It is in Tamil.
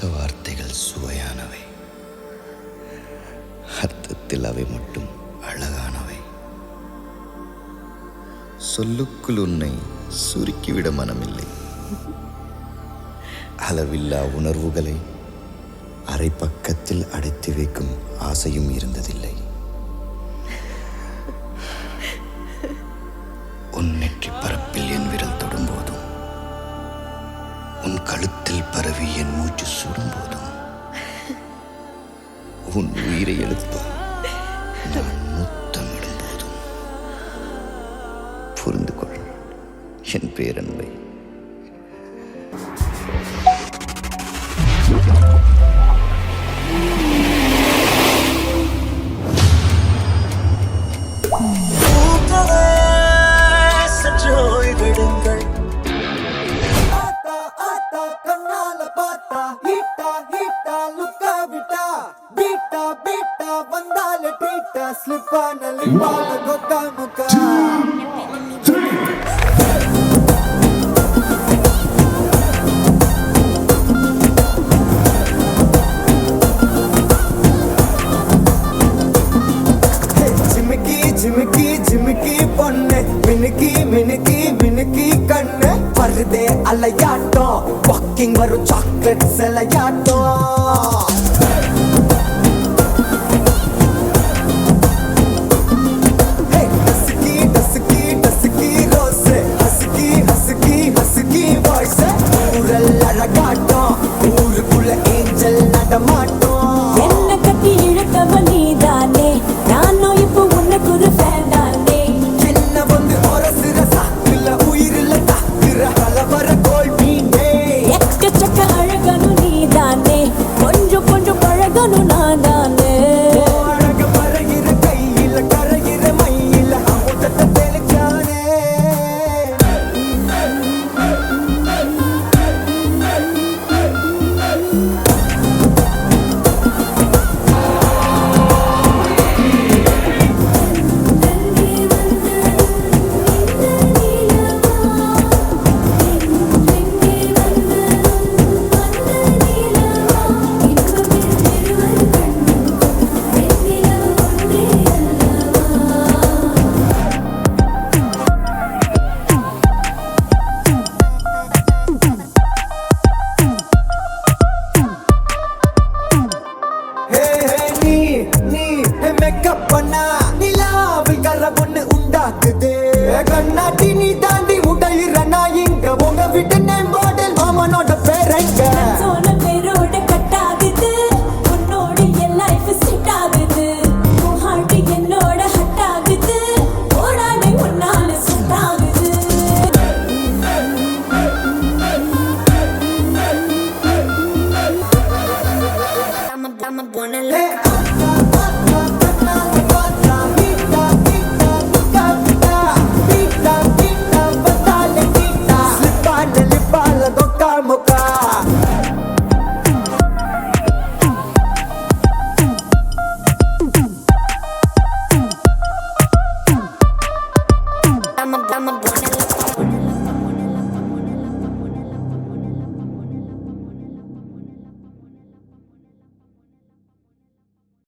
சொல்லாத வார்த்தைகள் சுவையானவை, அர்த்தத்தில் அவை மட்டும் அழகானவை. சொல்லுக்குள் உன்னை சுருக்கிவிட மனமில்லை. அளவில்லா உணர்வுகளை அரை பக்கத்தில் அடைத்து வைக்கும் ஆசையும் இருந்ததில்லை. உன் நெற்றி பரப்பில் என் விரல் தொடும்போதும், உன் கழுத்தில் பரவி என் மூச்சு சுடும்போதும், உன் உயிரை எழுப்ப நான் முத்தமிடும் போதும் புரிந்து கொள் என் பேரன்பை. ஜிமிக்கி ஜிமிக்கி பொண்ணு மினுக்கி மினுக்கி மினுக்கி கண்ணு வருதே அலையாட்டம், வாக்கிங் வரும் சாக்லேட் சிலையாட்டம். ஊருக்குள்ள ஏஞ்சல் நடமாட்டோம். என்ன கட்டி இழுத்தவ நீதானே, நானும் இப்போ உனக்கு ஒரு ஃபேன் தானே. என்ன வந்து ஒரசுற சாக்குல உயிரில தாக்குற கலவர கோல் மீனே. எக்கச்சக்க அழகனும் நீதானே, கொஞ்சம் கொஞ்சம் பழகனும் நான் தானே. அழக பறகிற கையில கரைகிற மயில அமுதத்தை தெளிச்சானே. கண்ணாட்டி நீ தாண்டி உடையிற நான் இங்க உங்க விட்டு மாடல் மாமனோட பேரங்க சோன பேரோட கட்டாகுது, உன்னோட என் லைஃப் செட் ஆகுது. உன் ஹார்ட் என்னோட ஹட் ஆகுது, ஓடானே உன்னால செட் ஆகுது. I'm gonna let I'm a